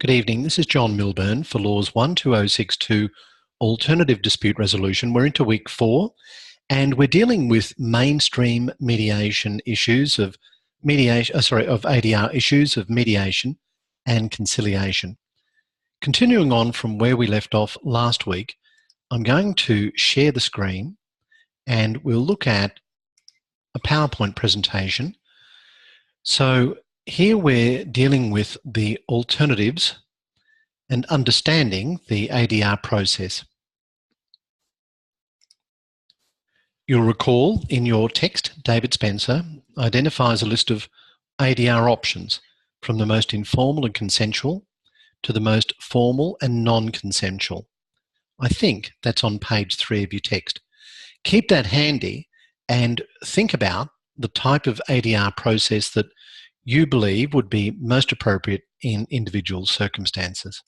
Good evening. This is John Milburn for Laws 12062 Alternative Dispute Resolution. We're into week 4 and we're dealing with mainstream mediation issues of ADR issues of mediation and conciliation. Continuing on from where we left off last week, I'm going to share the screen and we'll look at a PowerPoint presentation. So here we're dealing with the alternatives and understanding the ADR process. You'll recall in your text, David Spencer identifies a list of ADR options from the most informal and consensual to the most formal and non-consensual. I think that's on page 3 of your text. Keep that handy and think about the type of ADR process that you believe would be most appropriate in individual circumstances.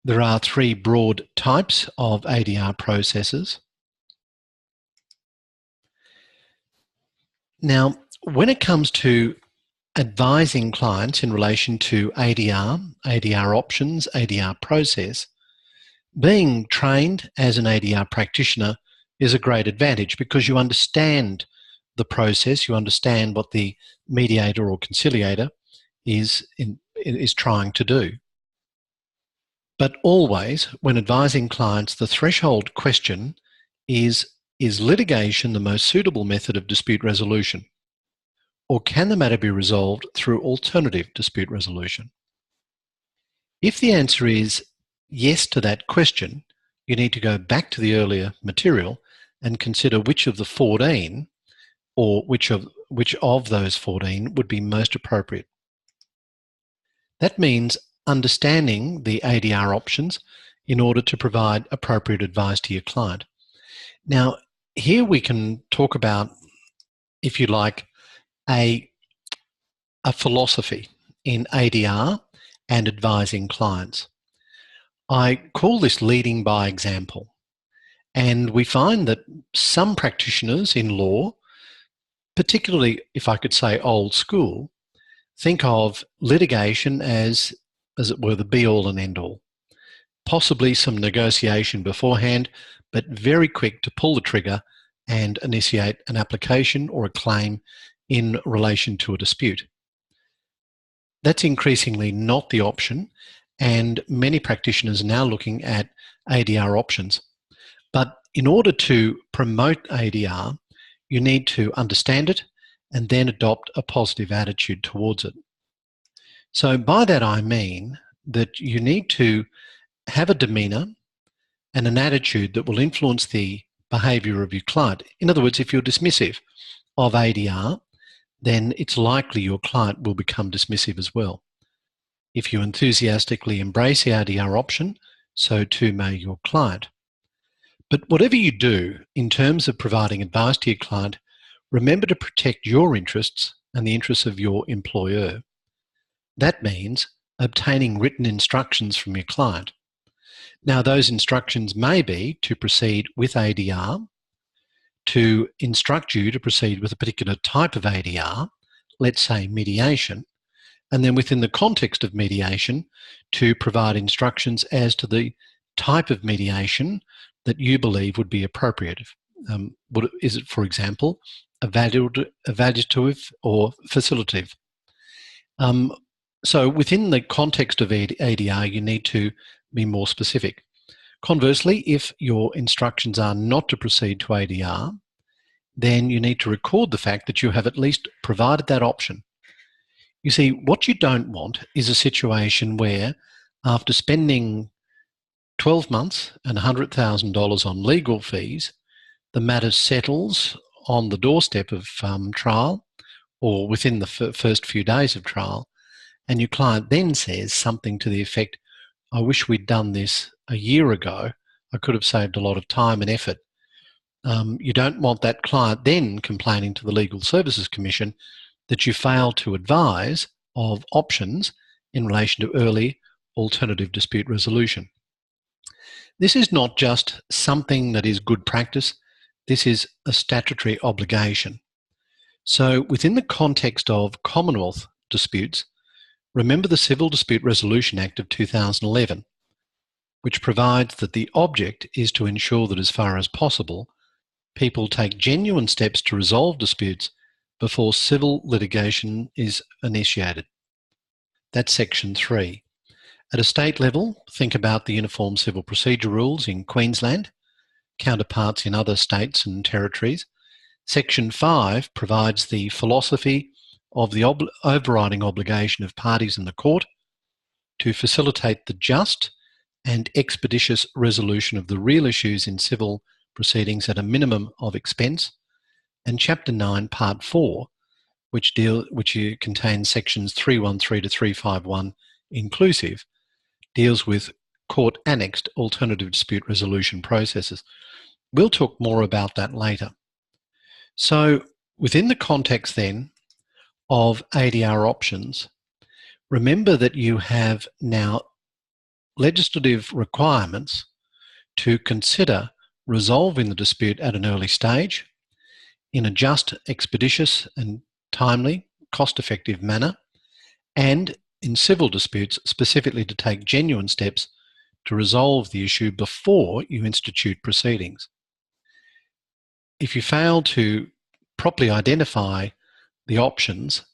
There are 3 broad types of ADR processes. Now, when it comes to advising clients in relation to ADR options, ADR process, being trained as an ADR practitioner is a great advantage because you understand the process, you understand what the mediator or conciliator is trying to do. But always, when advising clients, the threshold question is litigation the most suitable method of dispute resolution? Or can the matter be resolved through alternative dispute resolution? If the answer is yes to that question, you need to go back to the earlier material and consider which of the 14 or which of those 14 would be most appropriate. That means understanding the ADR options in order to provide appropriate advice to your client. Now, here we can talk about, if you like, a philosophy in ADR and advising clients. I call this leading by example. And we find that some practitioners in law, particularly if I could say old school, think of litigation as it were, the be-all and end-all. Possibly some negotiation beforehand, but very quick to pull the trigger and initiate an application or a claim in relation to a dispute. That's increasingly not the option, and many practitioners are now looking at ADR options. But in order to promote ADR, you need to understand it and then adopt a positive attitude towards it. So by that I mean that you need to have a demeanour and an attitude that will influence the behaviour of your client. In other words, if you're dismissive of ADR, then it's likely your client will become dismissive as well. If you enthusiastically embrace the ADR option, so too may your client. But whatever you do in terms of providing advice to your client, remember to protect your interests and the interests of your employer. That means obtaining written instructions from your client. Now, those instructions may be to proceed with ADR, to instruct you to proceed with a particular type of ADR, let's say mediation, and then within the context of mediation, to provide instructions as to the type of mediation that you believe would be appropriate. Is it, for example, evaluative or facilitative? So within the context of ADR, you need to be more specific. Conversely, if your instructions are not to proceed to ADR, then you need to record the fact that you have at least provided that option. You see, what you don't want is a situation where, after spending 12 months and $100,000 on legal fees, the matter settles on the doorstep of trial or within the first few days of trial, and your client then says something to the effect, "I wish we'd done this a year ago. I could have saved a lot of time and effort." You don't want that client then complaining to the Legal Services Commission that you failed to advise of options in relation to early alternative dispute resolution. This is not just something that is good practice, this is a statutory obligation. So within the context of Commonwealth disputes, Remember the Civil Dispute Resolution Act of 2011, which provides that the object is to ensure that as far as possible, people take genuine steps to resolve disputes before civil litigation is initiated. That's section 3. At a state level, think about the Uniform Civil Procedure Rules in Queensland, counterparts in other states and territories. Section 5 provides the philosophy of the overriding obligation of parties in the court to facilitate the just and expeditious resolution of the real issues in civil proceedings at a minimum of expense. And Chapter 9, Part 4, which contains sections 313 to 351 inclusive, deals with court-annexed alternative dispute resolution processes. We'll talk more about that later. So within the context then of ADR options, remember that you have now legislative requirements to consider resolving the dispute at an early stage in a just, expeditious and timely, cost-effective manner, and in civil disputes specifically to take genuine steps to resolve the issue before you institute proceedings. If you fail to properly identify the options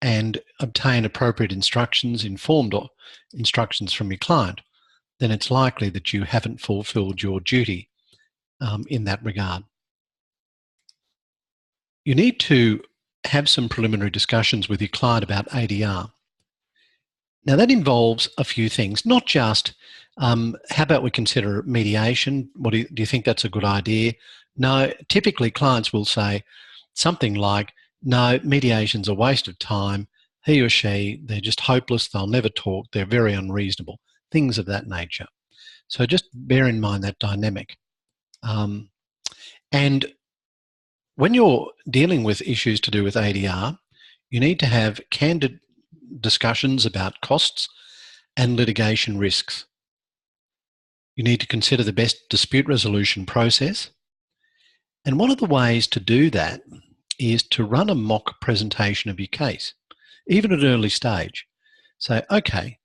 and obtain appropriate instructions, informed instructions from your client, then it's likely that you haven't fulfilled your duty in that regard. You need to have some preliminary discussions with your client about ADR. Now that involves a few things, not just how about we consider mediation? Do you think that's a good idea? No, typically clients will say something like, no, mediation's a waste of time. He or she, they're just hopeless. They'll never talk. They're very unreasonable. Things of that nature. So just bear in mind that dynamic. And when you're dealing with issues to do with ADR, you need to have candid discussions about costs and litigation risks. You need to consider the best dispute resolution process. And one of the ways to do that is to run a mock presentation of your case, even at an early stage. Say, okay,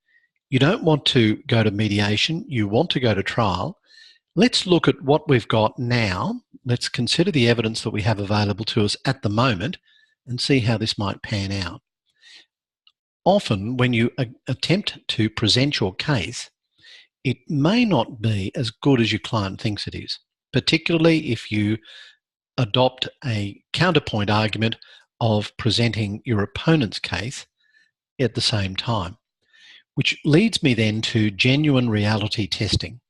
you don't want to go to mediation, you want to go to trial. Let's look at what we've got now. Let's consider the evidence that we have available to us at the moment and see how this might pan out. Often, when you attempt to present your case, it may not be as good as your client thinks it is, particularly if you adopt a counterpoint argument of presenting your opponent's case at the same time, which leads me then to genuine reality testing.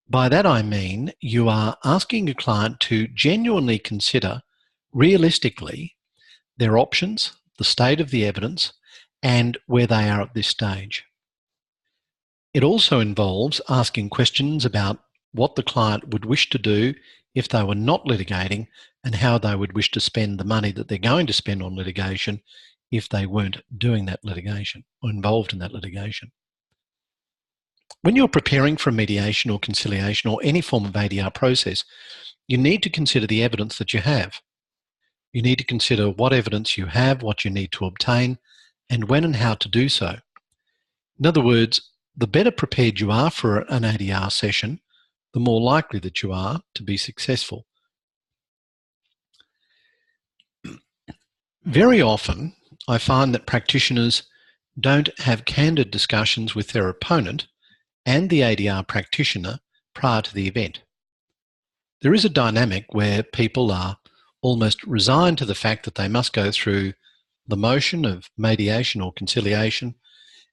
By that I mean you are asking your client to genuinely consider realistically their options, the state of the evidence, and where they are at this stage. It also involves asking questions about what the client would wish to do if they were not litigating and how they would wish to spend the money that they're going to spend on litigation if they weren't doing that litigation or involved in that litigation. When you're preparing for a mediation or conciliation or any form of ADR process, you need to consider the evidence that you have. You need to consider what evidence you have, what you need to obtain, and when and how to do so. In other words, the better prepared you are for an ADR session, the more likely that you are to be successful. Very often, I find that practitioners don't have candid discussions with their opponent and the ADR practitioner prior to the event. There is a dynamic where people are almost resigned to the fact that they must go through the motion of mediation or conciliation,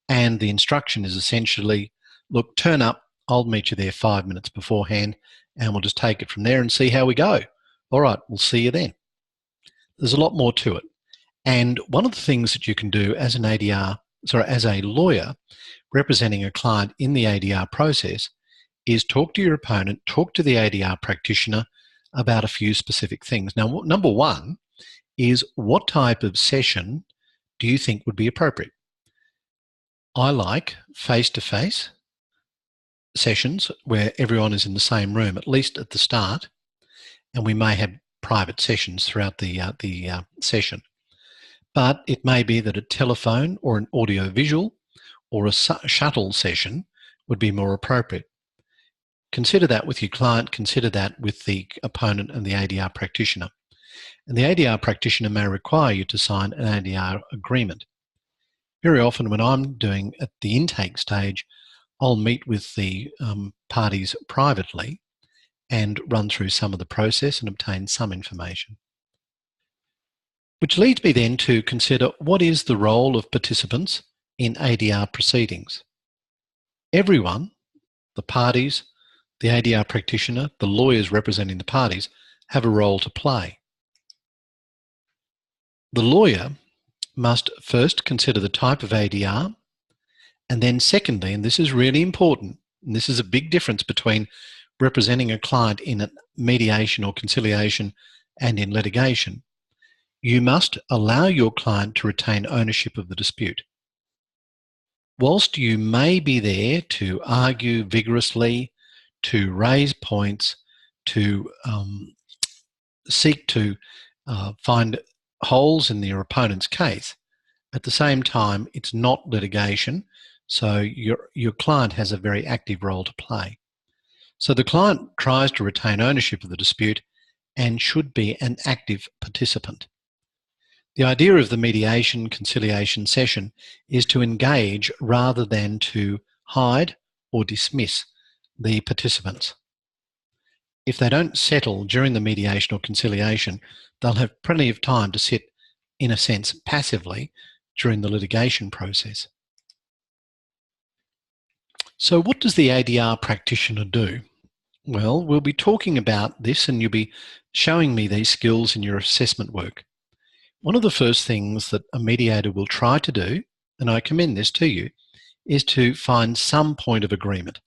and the instruction is essentially, look, turn up, I'll meet you there 5 minutes beforehand, and we'll just take it from there and see how we go. All right, we'll see you then. There's a lot more to it. And one of the things that you can do as as a lawyer representing a client in the ADR process is talk to your opponent, talk to the ADR practitioner about a few specific things. Now, number one is, what type of session do you think would be appropriate? I like face-to-face sessions where everyone is in the same room, at least at the start, and we may have private sessions throughout the session. but it may be that a telephone or an audio-visual or a shuttle session would be more appropriate. Consider that with your client, consider that with the opponent and the ADR practitioner. And the ADR practitioner may require you to sign an ADR agreement. Very often when I'm doing at the intake stage, I'll meet with the parties privately and run through some of the process and obtain some information. Which leads me then to consider what is the role of participants in ADR proceedings. Everyone, the parties, the ADR practitioner, the lawyers representing the parties, have a role to play. The lawyer must first consider the type of ADR, and then secondly, and this is really important, and this is a big difference between representing a client in a mediation or conciliation and in litigation, you must allow your client to retain ownership of the dispute. Whilst you may be there to argue vigorously, to raise points, to seek to find holes in your opponent's case, at the same time, it's not litigation, so your client has a very active role to play. So the client tries to retain ownership of the dispute and should be an active participant. The idea of the mediation conciliation session is to engage rather than to hide or dismiss the participants. If they don't settle during the mediation or conciliation, they'll have plenty of time to sit, in a sense, passively during the litigation process. So what does the ADR practitioner do? Well, we'll be talking about this and you'll be showing me these skills in your assessment work. One of the first things that a mediator will try to do, and I commend this to you, is to find some point of agreement.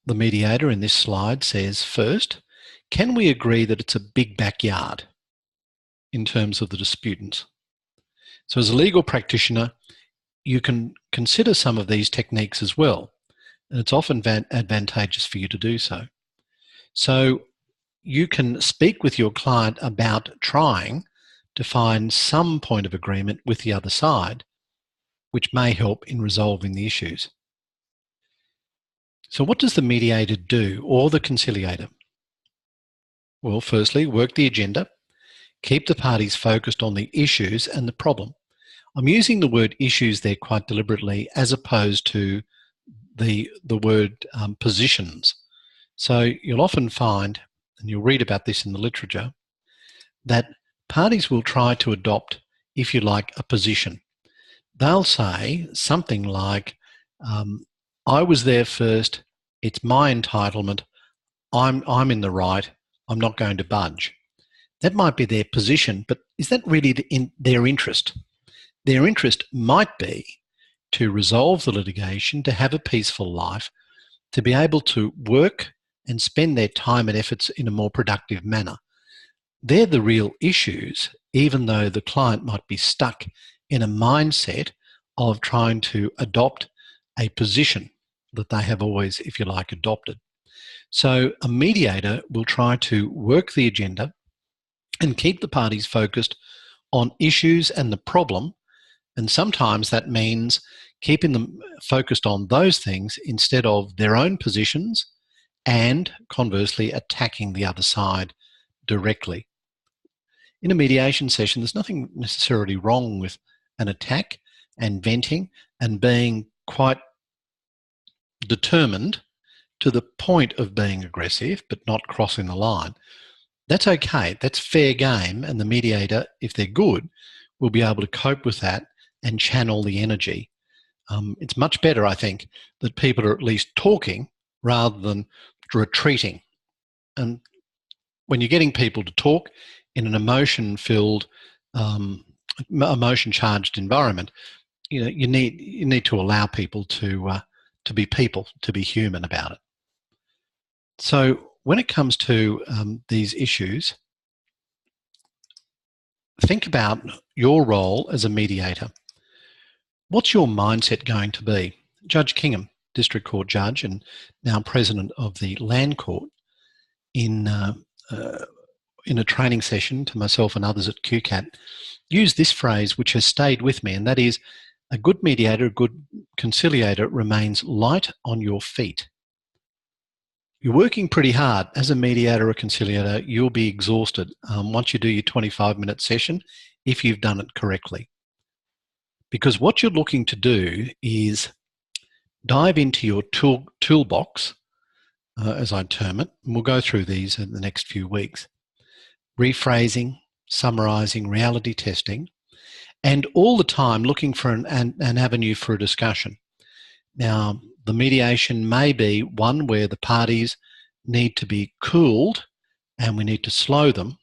The mediator in this slide says, first, can we agree that it's a big backyard in terms of the disputants? So as a legal practitioner, you can consider some of these techniques as well, and it's often advantageous for you to do so. So you can speak with your client about trying to find some point of agreement with the other side, which may help in resolving the issues. So what does the mediator do, or the conciliator? Well, firstly, work the agenda, keep the parties focused on the issues and the problem. I'm using the word issues there quite deliberately as opposed to the word positions. So you'll often find, and you'll read about this in the literature, that parties will try to adopt, if you like, a position. They'll say something like, I was there first, it's my entitlement, I'm in the right, I'm not going to budge. That might be their position, but is that really in their interest? Their interest might be to resolve the litigation, to have a peaceful life, to be able to work and spend their time and efforts in a more productive manner. They're the real issues, even though the client might be stuck in a mindset of trying to adopt a position that they have always, if you like, adopted. So a mediator will try to work the agenda and keep the parties focused on issues and the problem, and sometimes that means keeping them focused on those things instead of their own positions, and conversely attacking the other side directly. In a mediation session, there's nothing necessarily wrong with an attack and venting and being quite determined to the point of being aggressive but not crossing the line. That's okay, that's fair game, and the mediator, if they're good, will be able to cope with that and channel the energy. It's much better, I think, that people are at least talking rather than retreating. And when you're getting people to talk in an emotion-filled, emotion-charged environment, you need to allow people to be people, to be human about it. So when it comes to these issues, think about your role as a mediator. What's your mindset going to be? Judge Kingham, District Court Judge and now President of the Land Court, in in a training session to myself and others at QCAT, use this phrase which has stayed with me, and that is, a good mediator, a good conciliator remains light on your feet. You're working pretty hard. As a mediator or conciliator, you'll be exhausted once you do your 25-minute session if you've done it correctly. Because what you're looking to do is dive into your toolbox, as I term it, and we'll go through these in the next few weeks. Rephrasing, summarising, reality testing, and all the time looking for an avenue for a discussion. Now, the mediation may be one where the parties need to be cooled and we need to slow them.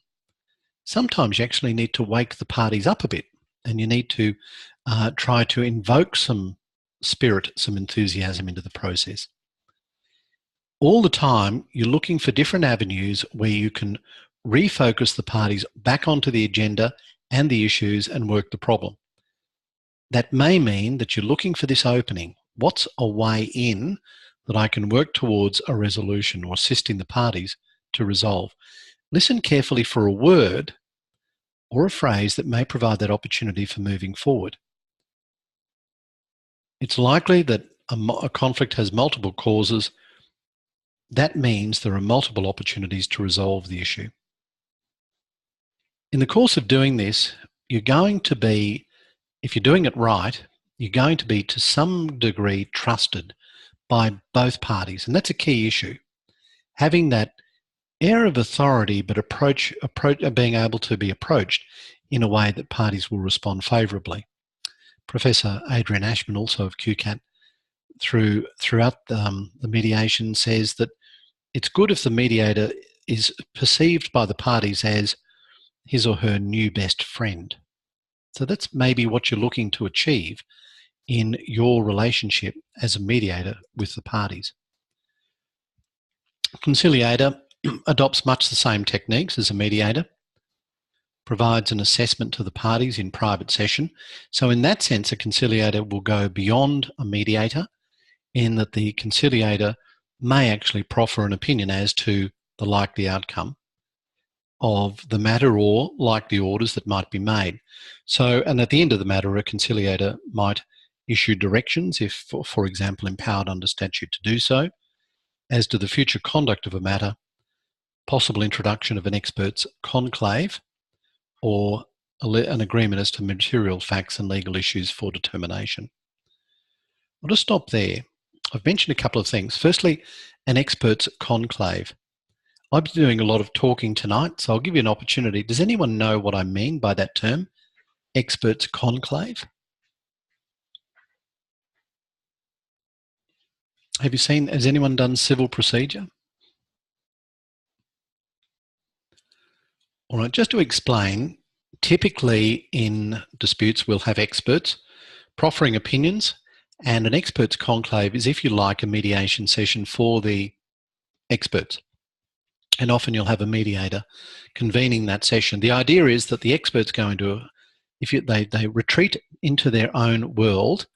Sometimes you actually need to wake the parties up a bit, and you need to try to invoke some spirit, some enthusiasm into the process. All the time, you're looking for different avenues where you can refocus the parties back onto the agenda and the issues and work the problem. That may mean that you're looking for this opening. What's a way in that I can work towards a resolution or assisting the parties to resolve? Listen carefully for a word or a phrase that may provide that opportunity for moving forward. It's likely that a conflict has multiple causes. That means there are multiple opportunities to resolve the issue. In the course of doing this, you're going to be, if you're doing it right, you're going to be to some degree trusted by both parties, and that's a key issue. Having that air of authority, but being able to be approached in a way that parties will respond favourably. Professor Adrian Ashman, also of QCAT, throughout the mediation says that it's good if the mediator is perceived by the parties as his or her new best friend. So that's maybe what you're looking to achieve in your relationship as a mediator with the parties. A conciliator adopts much the same techniques as a mediator, provides an assessment to the parties in private session. So in that sense, a conciliator will go beyond a mediator in that the conciliator may actually proffer an opinion as to the likely outcome of the matter or likely orders that might be made. So, and at the end of the matter, a conciliator might issue directions if, for example, empowered under statute to do so, as to the future conduct of a matter, possible introduction of an experts conclave, or an agreement as to material facts and legal issues for determination. I'll just stop there. I've mentioned a couple of things. Firstly, an experts conclave. I've been doing a lot of talking tonight, so I'll give you an opportunity. Does anyone know what I mean by that term, experts conclave? Has anyone done civil procedure? All right, just to explain, typically in disputes we'll have experts proffering opinions, and an experts conclave is, if you like, a mediation session for the experts. And often you'll have a mediator convening that session. The idea is that the experts go into, they retreat into their own world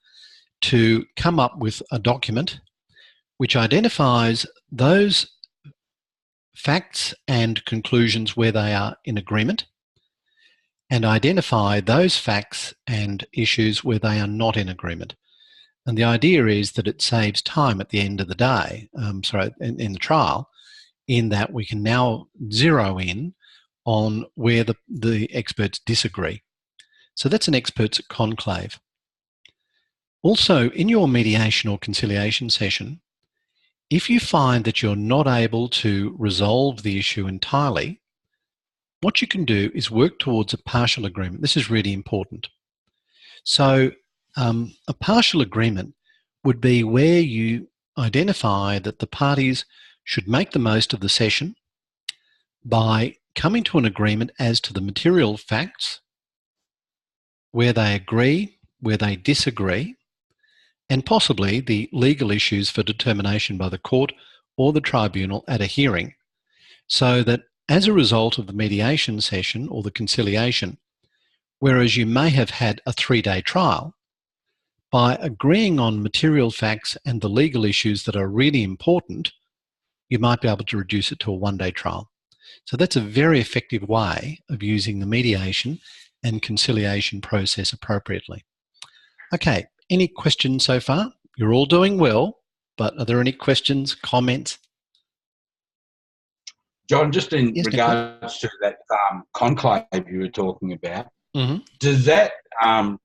to come up with a document which identifies those facts and conclusions where they are in agreement, and identify those facts and issues where they are not in agreement. And the idea is that it saves time at the end of the day, in the trial, in that we can now zero in on where the experts disagree. So that's an experts conclave. Also, in your mediation or conciliation session, if you find that you're not able to resolve the issue entirely, what you can do is work towards a partial agreement. This is really important. So a partial agreement would be where you identify that the parties should make the most of the session by coming to an agreement as to the material facts, where they agree, where they disagree, and possibly the legal issues for determination by the court or the tribunal at a hearing, so that as a result of the mediation session or the conciliation, whereas you may have had a 3-day trial, by agreeing on material facts and the legal issues that are really important, you might be able to reduce it to a 1-day trial. So that's a very effective way of using the mediation and conciliation process appropriately. Okay, any questions so far? You're all doing well, but are there any questions, comments? John, just in Yes, Nicola? regards to that conclave you were talking about, Mm-hmm. does that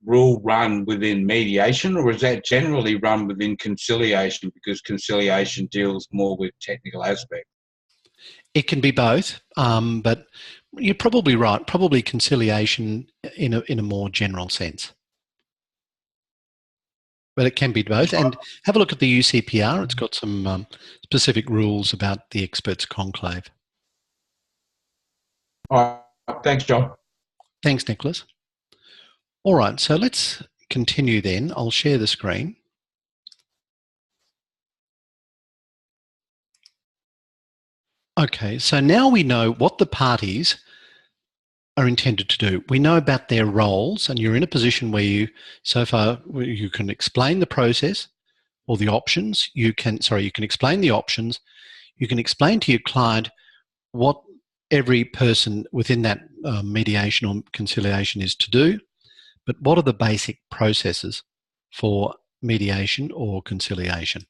rule run within mediation, or is that generally run within conciliation, because conciliation deals more with technical aspects? It can be both, but you're probably right. Probably conciliation in a more general sense, but it can be both. And have a look at the UCPR. It's got some specific rules about the experts conclave. All right, thanks, John. Thanks, Nicholas. All right, so let's continue then. I'll share the screen. Okay, so now we know what the parties are intended to do. We know about their roles, and you're in a position where you can explain the process or the options. You can explain the options. You can explain to your client what every person within that mediation or conciliation is to do, but what are the basic processes for mediation or conciliation?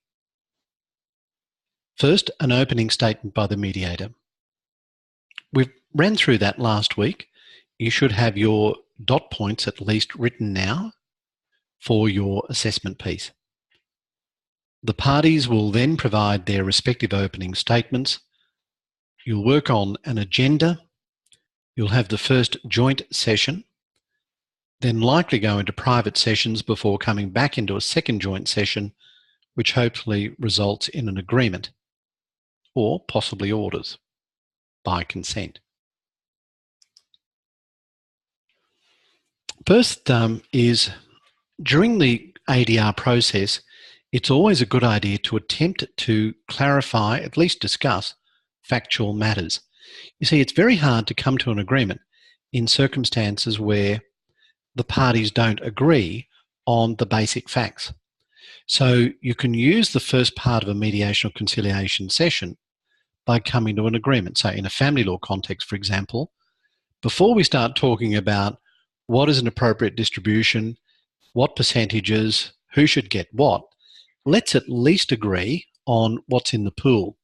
First, an opening statement by the mediator. We ran through that last week. You should have your dot points at least written now for your assessment piece. The parties will then provide their respective opening statements. You'll work on an agenda. You'll have the first joint session, then likely go into private sessions before coming back into a second joint session, which hopefully results in an agreement or possibly orders by consent. First is during the ADR process, it's always a good idea to attempt to clarify, at least discuss, factual matters. You see, it's very hard to come to an agreement in circumstances where the parties don't agree on the basic facts. So you can use the first part of a mediation or conciliation session by coming to an agreement. So in a family law context, for example, before we start talking about what is an appropriate distribution, what percentages, who should get what, let's at least agree on what's in the pool.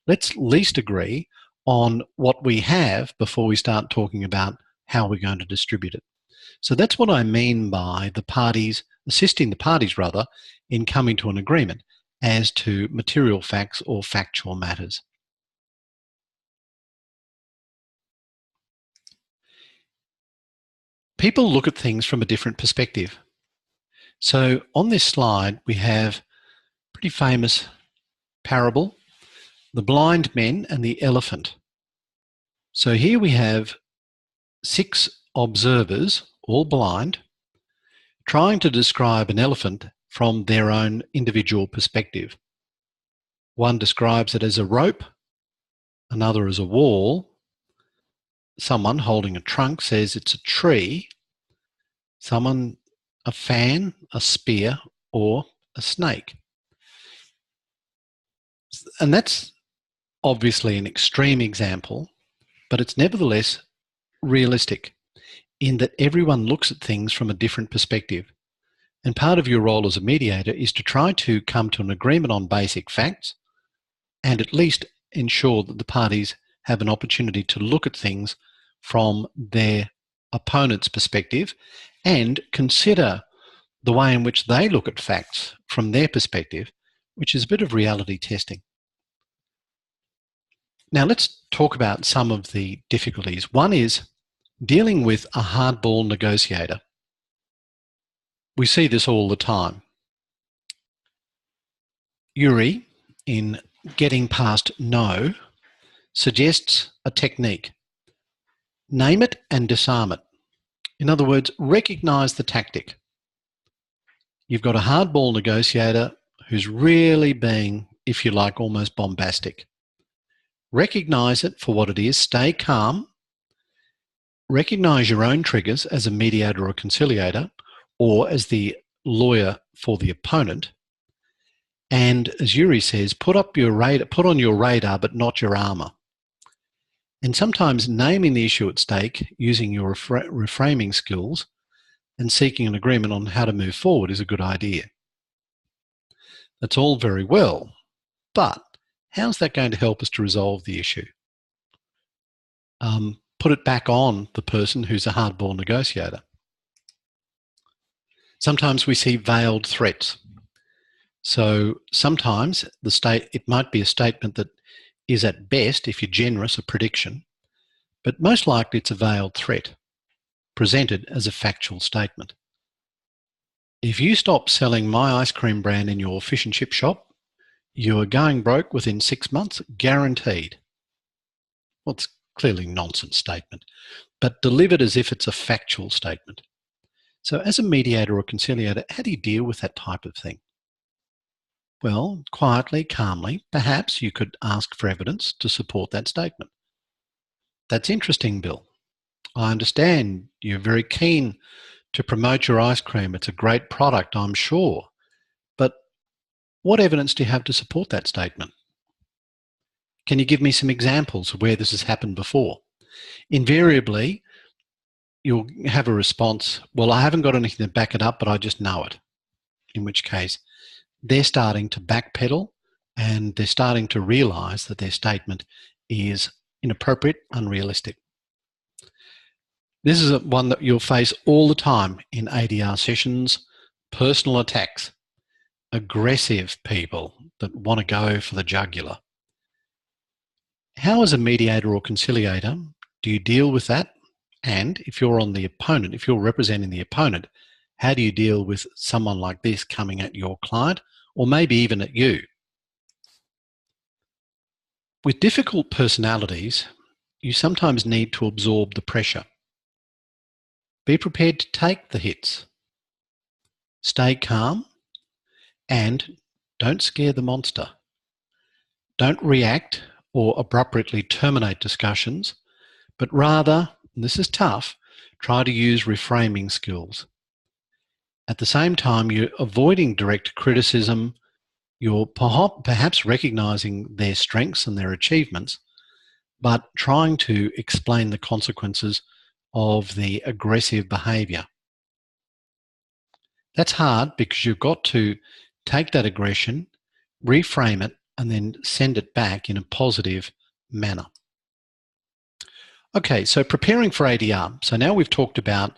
Let's at least agree on what we have before we start talking about how we're going to distribute it. So that's what I mean by the parties, assisting the parties rather, in coming to an agreement as to material facts or factual matters. People look at things from a different perspective. So on this slide, we have a pretty famous parable, the blind men and the elephant. So here we have 6 observers, all blind, trying to describe an elephant from their own individual perspective. One describes it as a rope, another as a wall. Someone holding a trunk says it's a tree. Someone a fan, a spear, or a snake. And that's obviously an extreme example, but it's nevertheless realistic in that everyone looks at things from a different perspective. And part of your role as a mediator is to try to come to an agreement on basic facts and at least ensure that the parties have an opportunity to look at things from their opponent's perspective and consider the way in which they look at facts from their perspective, which is a bit of reality testing. Now let's talk about some of the difficulties. One is dealing with a hardball negotiator. We see this all the time. Yuri, in Getting Past No, suggests a technique. Name it and disarm it. In other words, recognize the tactic. You've got a hardball negotiator who's really being, if you like, almost bombastic. Recognize it for what it is. Stay calm. Recognize your own triggers as a mediator or conciliator or as the lawyer for the opponent. And as Yuri says, put on your radar but not your armor. And sometimes naming the issue at stake using your reframing skills and seeking an agreement on how to move forward is a good idea. That's all very well, but how's that going to help us to resolve the issue? Put it back on the person who's a hardball negotiator. Sometimes we see veiled threats. So sometimes it might be a statement that is at best, if you're generous, a prediction, but most likely it's a veiled threat presented as a factual statement. If you stop selling my ice cream brand in your fish and chip shop, you are going broke within 6 months, guaranteed. Well, it's clearly a nonsense statement, but delivered as if it's a factual statement. So as a mediator or conciliator, how do you deal with that type of thing? Well, quietly, calmly, perhaps you could ask for evidence to support that statement. That's interesting, Bill. I understand you're very keen to promote your ice cream. It's a great product, I'm sure. But what evidence do you have to support that statement? Can you give me some examples of where this has happened before? Invariably, you'll have a response, well, I haven't got anything to back it up, but I just know it. In which case, they're starting to backpedal and they're starting to realize that their statement is inappropriate, unrealistic. This is one that you'll face all the time in ADR sessions, personal attacks, aggressive people that want to go for the jugular. How, as a mediator or conciliator, do you deal with that? And if you're on the opponent, if you're representing the opponent, how do you deal with someone like this coming at your client or maybe even at you? With difficult personalities, you sometimes need to absorb the pressure. Be prepared to take the hits. Stay calm and don't scare the monster. Don't react or abruptly terminate discussions, but rather, and this is tough, try to use reframing skills. At the same time, you're avoiding direct criticism, you're perhaps recognizing their strengths and their achievements, but trying to explain the consequences of the aggressive behavior. That's hard because you've got to take that aggression, reframe it, and then send it back in a positive manner. Okay, so preparing for ADR. So now we've talked about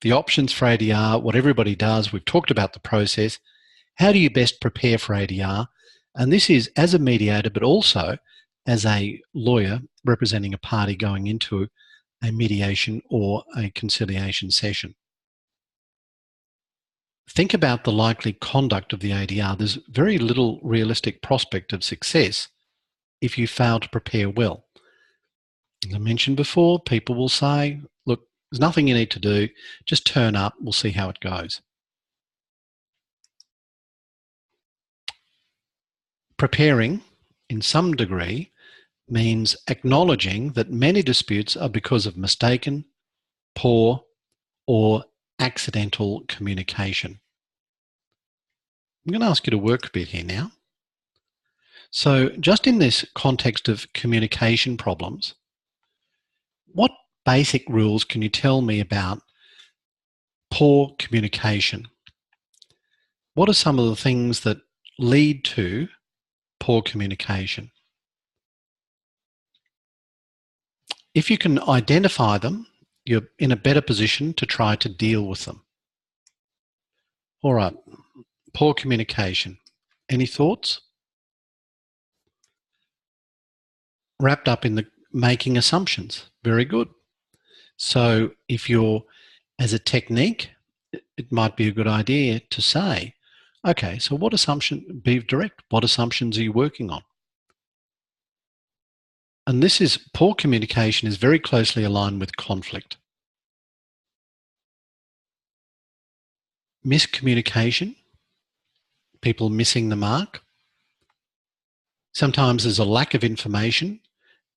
the options for ADR, what everybody does. We've talked about the process. How do you best prepare for ADR? And this is as a mediator, but also as a lawyer representing a party going into a mediation or a conciliation session. Think about the likely conduct of the ADR. There's very little realistic prospect of success if you fail to prepare well. As I mentioned before, people will say, look, there's nothing you need to do, just turn up, we'll see how it goes. Preparing, in some degree, means acknowledging that many disputes are because of mistaken, poor, or accidental communication. I'm going to ask you to work a bit here now. So just in this context of communication problems, what basic rules can you tell me about poor communication? What are some of the things that lead to poor communication? If you can identify them, you're in a better position to try to deal with them. All right, poor communication. Any thoughts? Wrapped up in the making assumptions. Very good. So if you're, as a technique, it might be a good idea to say, okay, so what assumption, be direct, what assumptions are you working on? And this is, poor communication is very closely aligned with conflict. Miscommunication, people missing the mark. Sometimes there's a lack of information.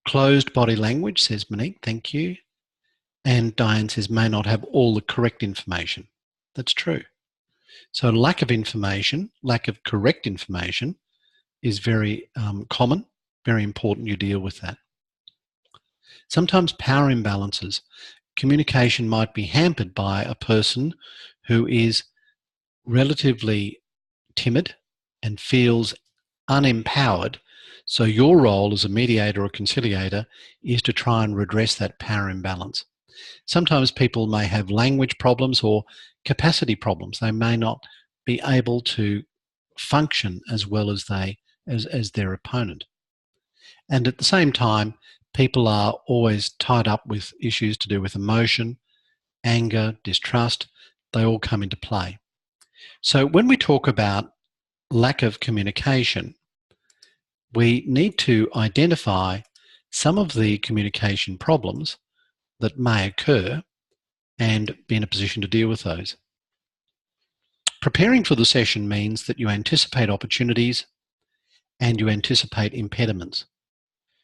Closed body language, says Monique, thank you. And Diane says, may not have all the correct information. That's true. So lack of information, lack of correct information is very common, very important you deal with that. Sometimes power imbalances. Communication might be hampered by a person who is relatively timid and feels unempowered. So your role as a mediator or conciliator is to try and redress that power imbalance. Sometimes people may have language problems or capacity problems. They may not be able to function as well as as their opponent. And at the same time, people are always tied up with issues to do with emotion, anger, distrust. They all come into play. So when we talk about lack of communication, we need to identify some of the communication problems that may occur and be in a position to deal with those. Preparing for the session means that you anticipate opportunities and you anticipate impediments.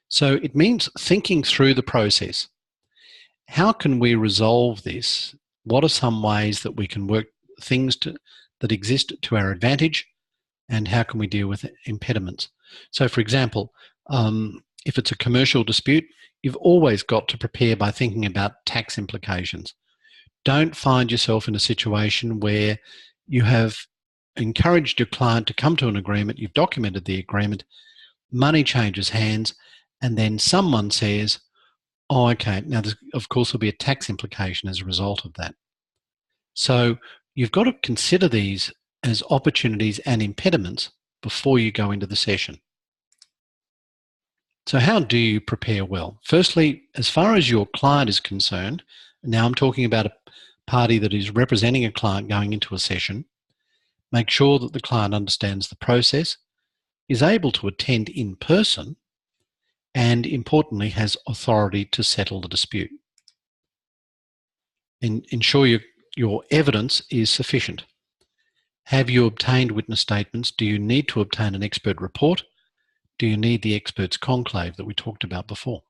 So it means thinking through the process. How can we resolve this? What are some ways that we can work things that exist to our advantage, and how can we deal with impediments? So for example, if it's a commercial dispute, you've always got to prepare by thinking about tax implications. Don't find yourself in a situation where you have encouraged your client to come to an agreement, you've documented the agreement, money changes hands, and then someone says, oh, okay, now of course there'll be a tax implication as a result of that. So you've got to consider these as opportunities and impediments before you go into the session. So how do you prepare well? Firstly, as far as your client is concerned, now I'm talking about a party that is representing a client going into a session, make sure that the client understands the process, is able to attend in person, and importantly has authority to settle the dispute. And ensure your evidence is sufficient. Have you obtained witness statements? Do you need to obtain an expert report? Do you need the experts conclave that we talked about before?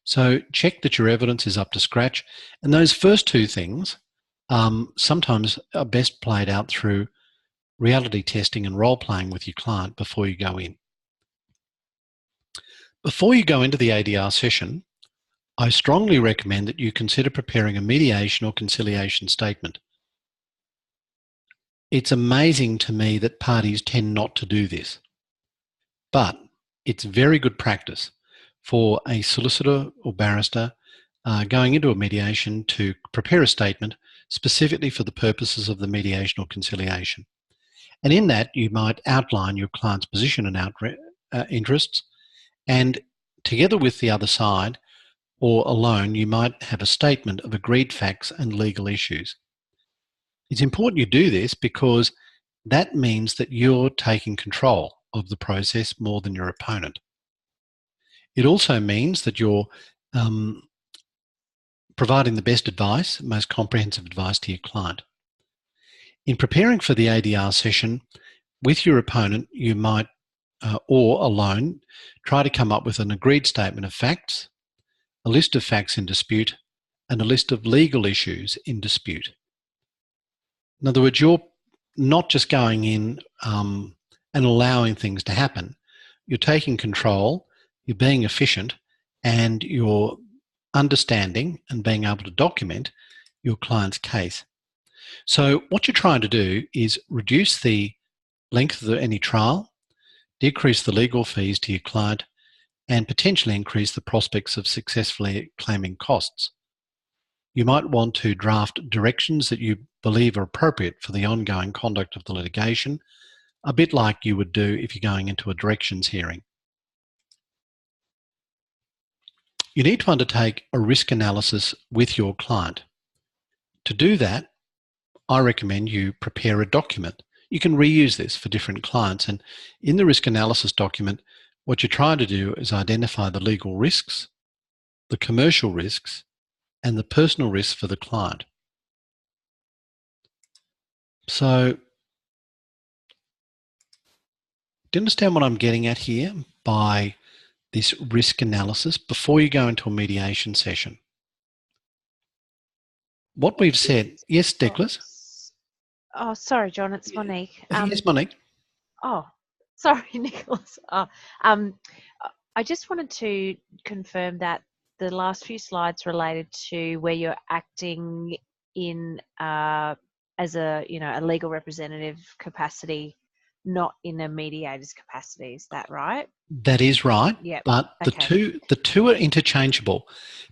So check that your evidence is up to scratch. And those first two things sometimes are best played out through reality testing and role-playing with your client before you go in. Before you go into the ADR session, I strongly recommend that you consider preparing a mediation or conciliation statement. It's amazing to me that parties tend not to do this, but it's very good practice for a solicitor or barrister going into a mediation to prepare a statement specifically for the purposes of the mediation or conciliation. And in that, you might outline your client's position and interests, and together with the other side or alone, you might have a statement of agreed facts and legal issues. It's important you do this because that means that you're taking control of the process more than your opponent. It also means that you're providing the best advice, most comprehensive advice to your client. In preparing for the ADR session with your opponent, you might, or alone, try to come up with an agreed statement of facts, a list of facts in dispute, and a list of legal issues in dispute. In other words, you're not just going in and allowing things to happen. You're taking control, you're being efficient, and you're understanding and being able to document your client's case. So what you're trying to do is reduce the length of any trial, decrease the legal fees to your client, and potentially increase the prospects of successfully claiming costs. You might want to draft directions that you believe are appropriate for the ongoing conduct of the litigation, a bit like you would do if you're going into a directions hearing. You need to undertake a risk analysis with your client. To do that, I recommend you prepare a document. You can reuse this for different clients, and in the risk analysis document, what you're trying to do is identify the legal risks, the commercial risks, and the personal risks for the client. So, do you understand what I'm getting at here by this risk analysis before you go into a mediation session? What we've said, yes, Declan? Oh, sorry, John, it's Monique. Yes, Monique. Oh, sorry, Nicholas. I just wanted to confirm that the last few slides related to where you're acting in as a a legal representative capacity, not in a mediator's capacity. Is that right? That is right, Yep. but Okay. the two are interchangeable,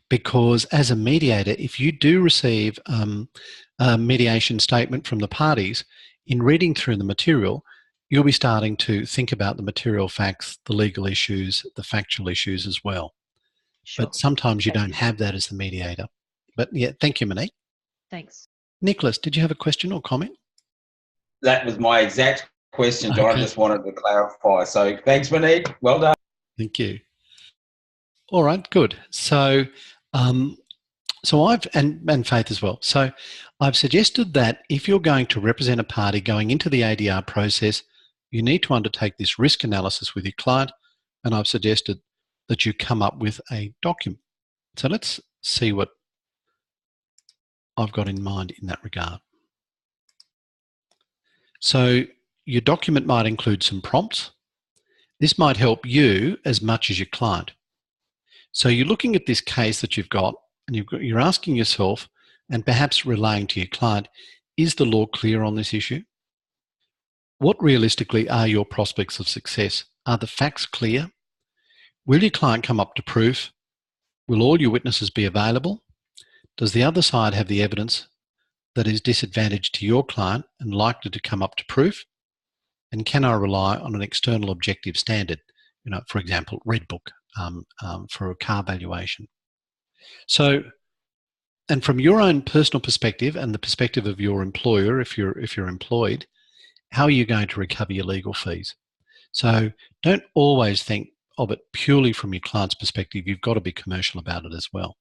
because as a mediator, if you do receive a mediation statement from the parties, in reading through the material, you'll be starting to think about the material facts, the legal issues, the factual issues as well. Sure. But sometimes you Thank don't you. have that as the mediator. But yeah, thank you, Monique. Thanks. Nicholas, did you have a question or comment? That was my exact question, John. I Okay. just wanted to clarify. So thanks, Monique. Well done. Thank you. All right, good. So, I've and Faith as well. So, I've suggested that if you're going to represent a party going into the ADR process, you need to undertake this risk analysis with your client, and I've suggested that you come up with a document. So let's see what I've got in mind in that regard. So your document might include some prompts. This might help you as much as your client. So you're looking at this case that you've got, and you're asking yourself, and perhaps relaying to your client, is the law clear on this issue? What realistically are your prospects of success? Are the facts clear? Will your client come up to proof? Will all your witnesses be available? Does the other side have the evidence that is disadvantaged to your client and likely to come up to proof? And can I rely on an external objective standard? For example, Red Book for a car valuation. So, and from your own personal perspective and the perspective of your employer, if you're employed, how are you going to recover your legal fees? So don't always think of it purely from your client's perspective. You've got to be commercial about it as well.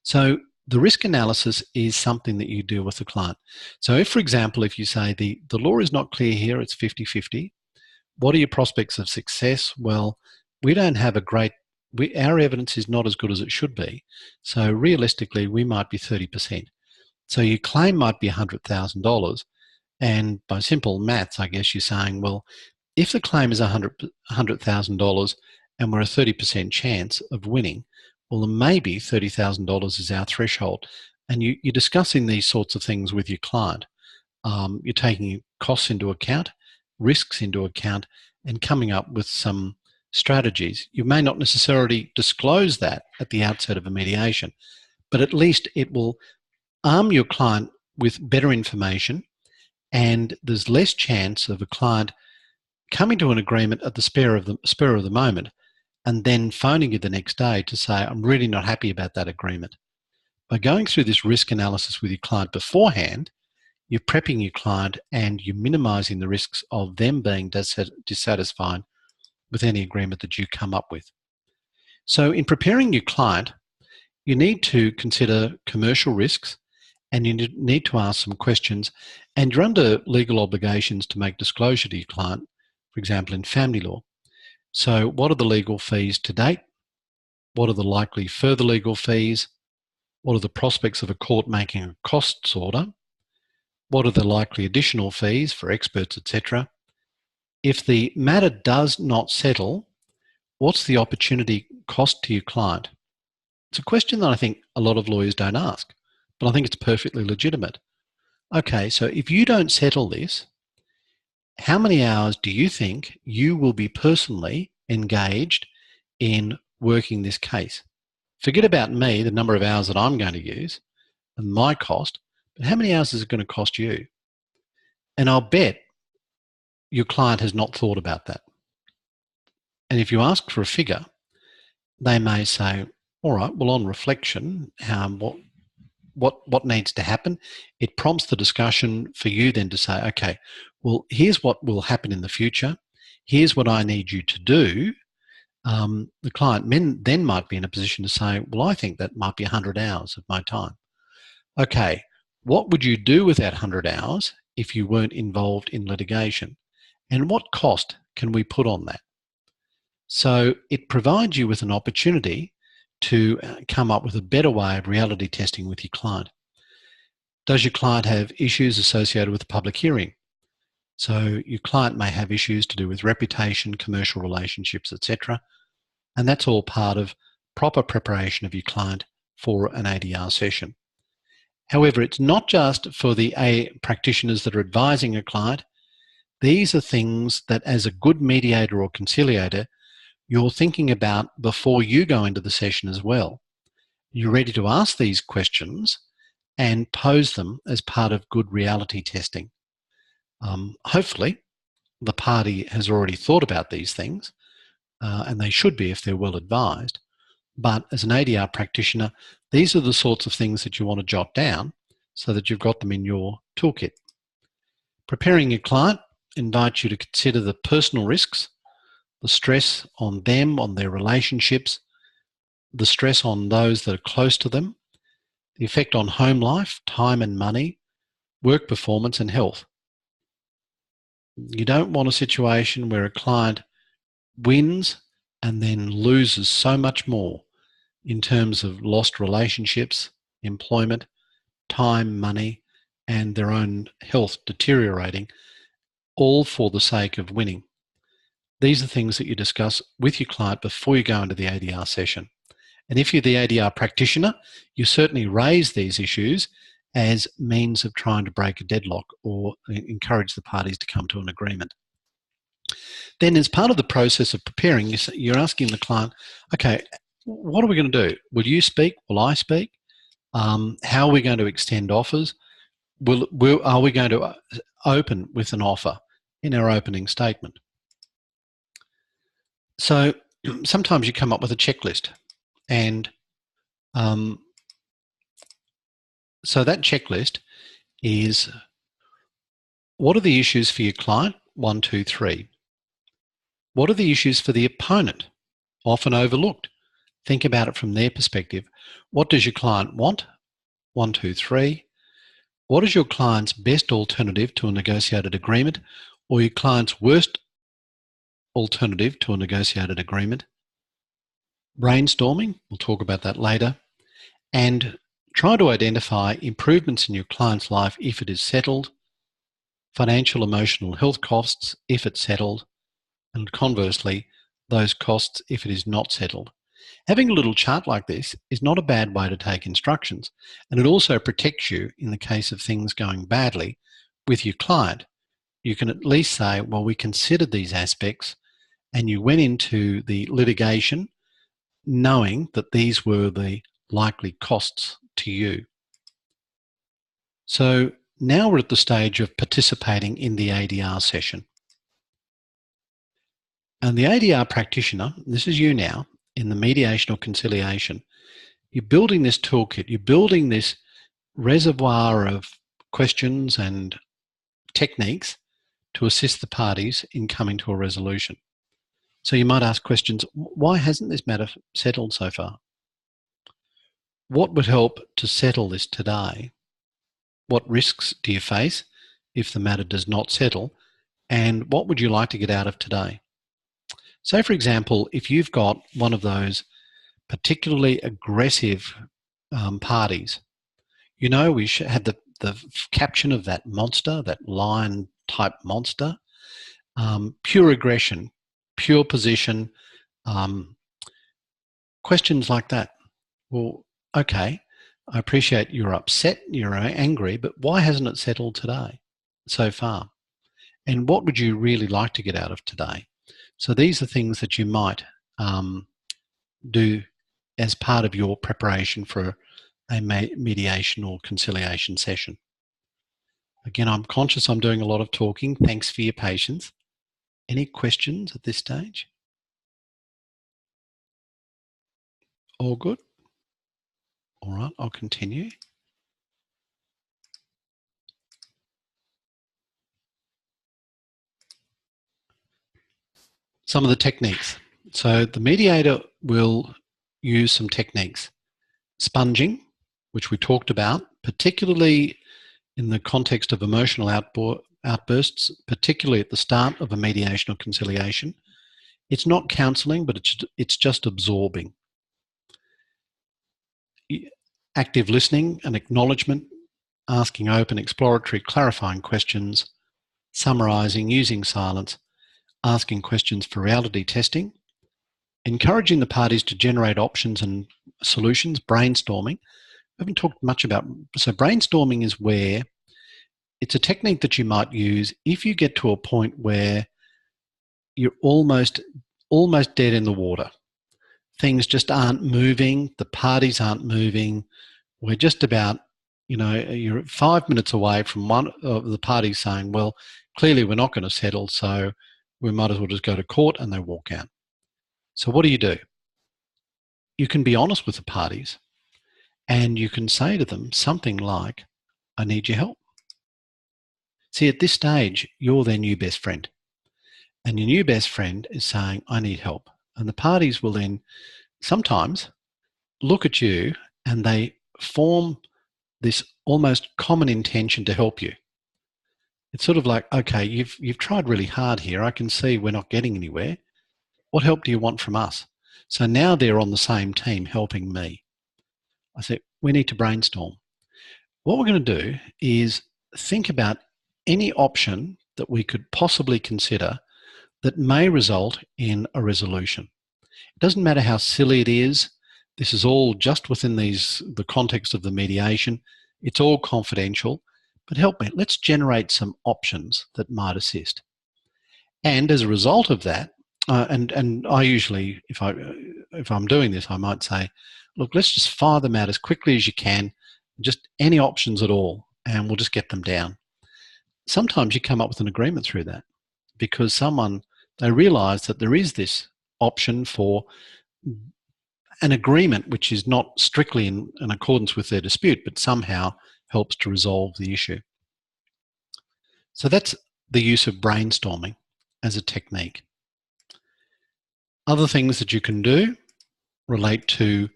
So the risk analysis is something that you do with the client. So if, for example, if you say the law is not clear here, it's 50-50, what are your prospects of success? Well, we don't have our evidence is not as good as it should be. So realistically, we might be 30%. So your claim might be $100,000. And by simple maths, I guess you're saying, well, if the claim is $100,000 and we're a 30% chance of winning, well, then maybe $30,000 is our threshold. And you're discussing these sorts of things with your client. You're taking costs into account, risks into account, and coming up with some strategies. You may not necessarily disclose that at the outset of a mediation, but at least it will arm your client with better information, and there's less chance of a client coming to an agreement at the spur of the moment and then phoning you the next day to say, I'm really not happy about that agreement. By going through this risk analysis with your client beforehand, you're prepping your client and you're minimizing the risks of them being dissatisfied with any agreement that you come up with. So in preparing your client, you need to consider commercial risks, and you need to ask some questions, and you're under legal obligations to make disclosure to your client, for example, in family law. So what are the legal fees to date? What are the likely further legal fees? What are the prospects of a court making a costs order? What are the likely additional fees for experts, etc.? If the matter does not settle, what's the opportunity cost to your client? It's a question that I think a lot of lawyers don't ask, but I think it's perfectly legitimate. Okay, so if you don't settle this, how many hours do you think you will be personally engaged in working this case? Forget about me, the number of hours that I'm going to use and my cost, but how many hours is it going to cost you? And I'll bet your client has not thought about that. And if you ask for a figure, they may say, all right, well, on reflection, what needs to happen? It prompts the discussion for you then to say, okay, well, here's what will happen in the future. Here's what I need you to do. The client then might be in a position to say, well, I think that might be 100 hours of my time. Okay, what would you do with that 100 hours if you weren't involved in litigation? And what cost can we put on that? So it provides you with an opportunity to come up with a better way of reality testing with your client. Does your client have issues associated with the public hearing? So your client may have issues to do with reputation, commercial relationships, etc. And that's all part of proper preparation of your client for an ADR session. However, it's not just for the practitioners that are advising a client. These are things that, as a good mediator or conciliator, you're thinking about before you go into the session as well. You're ready to ask these questions and pose them as part of good reality testing. Hopefully, the party has already thought about these things, and they should be if they're well advised. But as an ADR practitioner, these are the sorts of things that you want to jot down so that you've got them in your toolkit. Preparing your client invites you to consider the personal risks, the stress on them, on their relationships, the stress on those that are close to them, the effect on home life, time and money, work performance and health. You don't want a situation where a client wins and then loses so much more in terms of lost relationships, employment, time, money, and their own health deteriorating, all for the sake of winning. These are things that you discuss with your client before you go into the ADR session. And if you're the ADR practitioner, you certainly raise these issues as means of trying to break a deadlock or encourage the parties to come to an agreement. Then, as part of the process of preparing, you're asking the client, okay, what are we going to do? Will you speak? Will I speak? How are we going to extend offers? Are we going to open with an offer in our opening statement? So sometimes you come up with a checklist, and so that checklist is, what are the issues for your client? 1, 2, 3. What are the issues for the opponent? Often overlooked. Think about it from their perspective. What does your client want? 1, 2, 3. What is your client's best alternative to a negotiated agreement, or your client's worst alternative to a negotiated agreement? Brainstorming, we'll talk about that later, and try to identify improvements in your client's life if it is settled, financial, emotional, health costs if it's settled, and conversely, those costs if it is not settled. Having a little chart like this is not a bad way to take instructions, and it also protects you in the case of things going badly with your client. You can at least say, well, we considered these aspects and you went into the litigation knowing that these were the likely costs to you. So now we're at the stage of participating in the ADR session. And the ADR practitioner, this is you now, in the mediation or conciliation, you're building this toolkit, you're building this reservoir of questions and techniques to assist the parties in coming to a resolution. So you might ask questions, why hasn't this matter settled so far? What would help to settle this today? What risks do you face if the matter does not settle? And what would you like to get out of today? So, for example, if you've got one of those particularly aggressive parties, you know, we had the caption of that monster, that lion-type monster, pure aggression, pure position, questions like that. Well, okay, I appreciate you're upset, you're angry, but why hasn't it settled today so far? And what would you really like to get out of today? So these are things that you might do as part of your preparation for a mediation or conciliation session. Again, I'm conscious I'm doing a lot of talking. Thanks for your patience. Any questions at this stage? All good? All right, I'll continue. Some of the techniques. So the mediator will use some techniques. Sponging, which we talked about, particularly in the context of emotional outbursts, particularly at the start of a mediation or conciliation. It's not counselling, but it's just absorbing. Active listening and acknowledgement, asking open, exploratory, clarifying questions, summarising, using silence, asking questions for reality testing, encouraging the parties to generate options and solutions, brainstorming. We haven't talked much about, so brainstorming is where it's a technique that you might use if you get to a point where you're almost dead in the water. Things just aren't moving, the parties aren't moving. We're just about, you're 5 minutes away from one of the parties saying, well, clearly we're not going to settle, so we might as well just go to court, and they walk out. So what do? You can be honest with the parties, and you can say to them something like, I need your help. See, at this stage, you're their new best friend. And your new best friend is saying, I need help. And the parties will then sometimes look at you and they form this almost common intention to help you. It's sort of like, okay, you've tried really hard here. I can see we're not getting anywhere. What help do you want from us? So now they're on the same team helping me. I said, we need to brainstorm. What we're going to do is think about any option that we could possibly consider that may result in a resolution. It doesn't matter how silly it is. This is all just within the context of the mediation. It's all confidential, but help me. Let's generate some options that might assist. And as a result of that, and I usually, if I'm doing this, I might say, look, let's just fire them out as quickly as you can, just any options at all, and we'll just get them down. Sometimes you come up with an agreement through that because they realise that there is this option for an agreement which is not strictly in accordance with their dispute, but somehow helps to resolve the issue. So that's the use of brainstorming as a technique. Other things that you can do relate to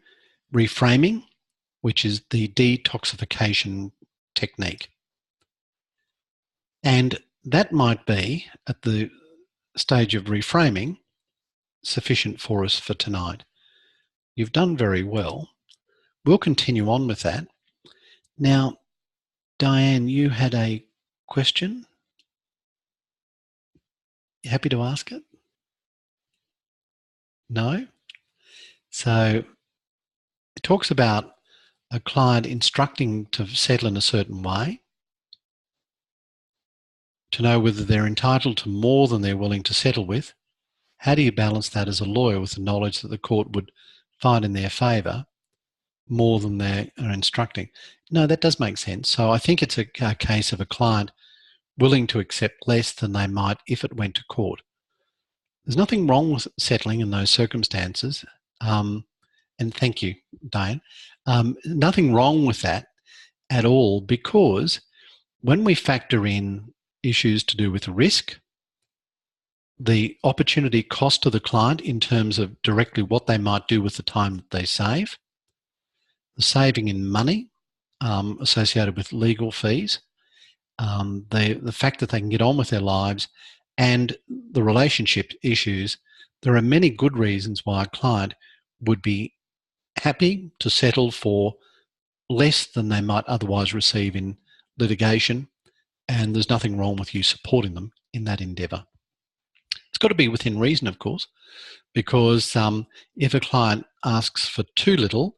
reframing, which is the detoxification technique. And that might be, at the stage of reframing, sufficient for us for tonight. You've done very well. We'll continue on with that. Now, Diane, you had a question? You happy to ask it? No? So it talks about a client instructing to settle in a certain way, to know whether they're entitled to more than they're willing to settle with. How do you balance that as a lawyer with the knowledge that the court would find in their favour more than they are instructing? No, that does make sense. So I think it's a case of a client willing to accept less than they might if it went to court. There's nothing wrong with settling in those circumstances. And thank you, Diane. Nothing wrong with that at all, because when we factor in issues to do with risk, the opportunity cost to the client in terms of directly what they might do with the time that they save, the saving in money associated with legal fees, the fact that they can get on with their lives, and the relationship issues, there are many good reasons why a client would be happy to settle for less than they might otherwise receive in litigation, and there's nothing wrong with you supporting them in that endeavour. It's got to be within reason, of course, because if a client asks for too little,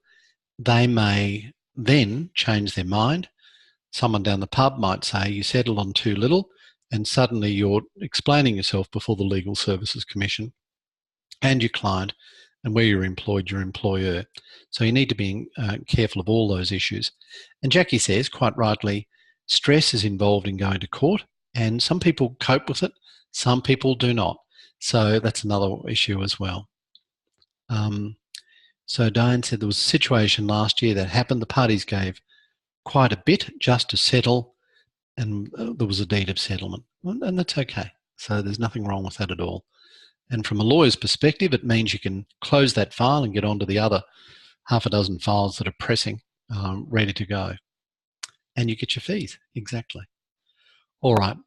they may then change their mind. Someone down the pub might say, you settled on too little, and suddenly you're explaining yourself before the Legal Services Commission and your client, and where you're employed, your employer. So you need to be careful of all those issues. And Jackie says, quite rightly, stress is involved in going to court, and some people cope with it, some people do not. So that's another issue as well. So Diane said there was a situation last year that happened. The parties gave quite a bit just to settle, and there was a deed of settlement, and that's okay. So there's nothing wrong with that at all. And from a lawyer's perspective, it means you can close that file and get on to the other half a dozen files that are pressing, ready to go. And you get your fees, exactly. All right.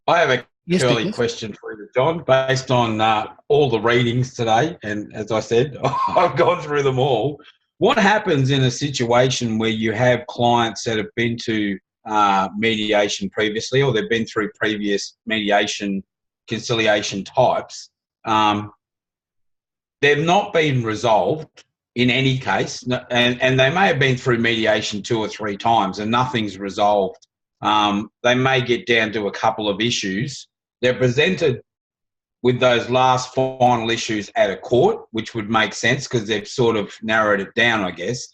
I have a Yes, curly Nicholas? question for you, John, based on all the readings today. And as I said, I've gone through them all. What happens in a situation where you have clients that have been to mediation previously, or they've been through previous mediation conciliation types, they've not been resolved in any case, and they may have been through mediation 2 or 3 times and nothing's resolved. They may get down to a couple of issues. They're presented with those last final issues at a court, which would make sense because they've sort of narrowed it down, I guess.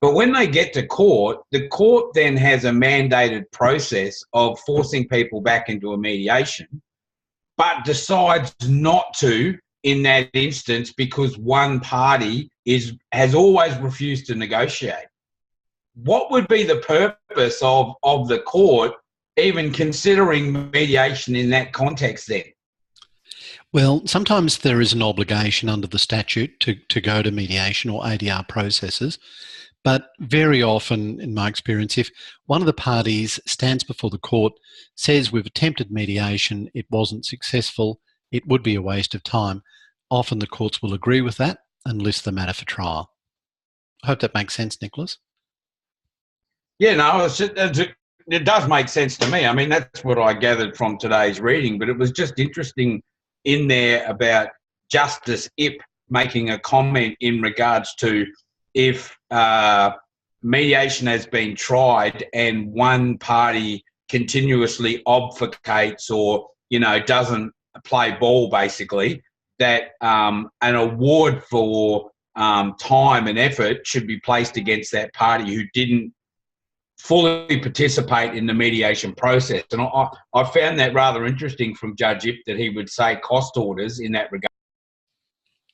But when they get to court, the court then has a mandated process of forcing people back into a mediation, but decides not to in that instance because one party has always refused to negotiate. What would be the purpose of the court even considering mediation in that context then? Well, sometimes there is an obligation under the statute to go to mediation or ADR processes, but very often, in my experience, if one of the parties stands before the court, says we've attempted mediation, it wasn't successful, it would be a waste of time, often the courts will agree with that and list the matter for trial. I hope that makes sense, Nicholas. Yeah, no, it does make sense to me. I mean, that's what I gathered from today's reading, but it was just interesting in there about Justice Ip making a comment in regards to if mediation has been tried and one party continuously obfuscates or, doesn't play ball, basically, that an award for time and effort should be placed against that party who didn't fully participate in the mediation process. And I found that rather interesting from Judge Ip that he would say cost orders in that regard.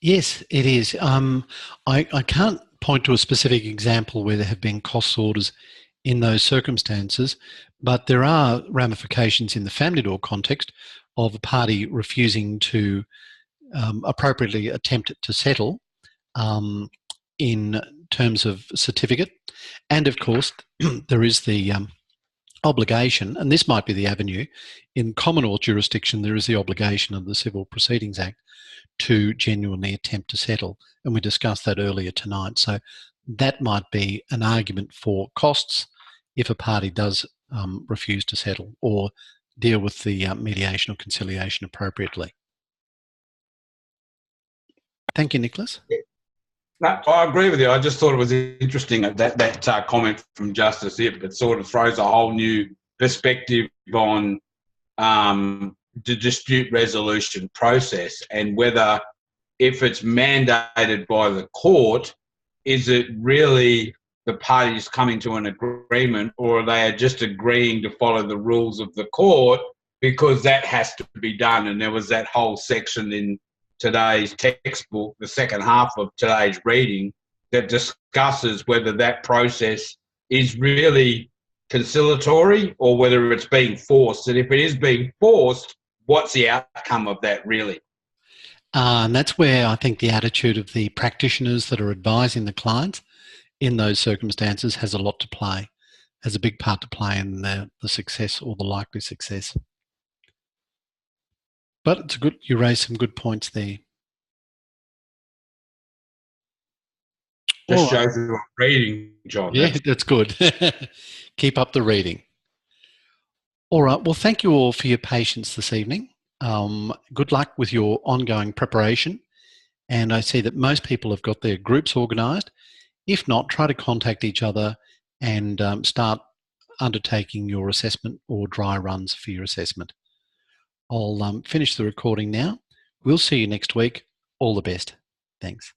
Yes, it is. I can't point to a specific example where there have been cost orders in those circumstances, but there are ramifications in the family law context of a party refusing to appropriately attempt to settle in terms of certificate. And of course, there is the obligation, and this might be the avenue, in Commonwealth jurisdiction, there is the obligation of the Civil Proceedings Act to genuinely attempt to settle. And we discussed that earlier tonight. So that might be an argument for costs if a party does refuse to settle or deal with the mediation or conciliation appropriately. Thank you, Nicholas. No, I agree with you. I just thought it was interesting that comment from Justice Ip. It sort of throws a whole new perspective on the dispute resolution process and whether, if it's mandated by the court, is it really the parties coming to an agreement, or are they just agreeing to follow the rules of the court because that has to be done? And there was that whole section in today's textbook, the second half of today's reading, that discusses whether that process is really conciliatory or whether it's being forced. And if it is being forced, what's the outcome of that really? And that's where I think the attitude of the practitioners that are advising the clients in those circumstances has a lot to play, has a big part to play in the success or the likely success. But it's good, you raised some good points there. Just shows you reading, John. Yeah, that's good. Keep up the reading. All right, well, thank you all for your patience this evening. Good luck with your ongoing preparation. And I see that most people have got their groups organised. If not, try to contact each other and start undertaking your assessment or dry runs for your assessment. I'll finish the recording now. We'll see you next week. All the best. Thanks.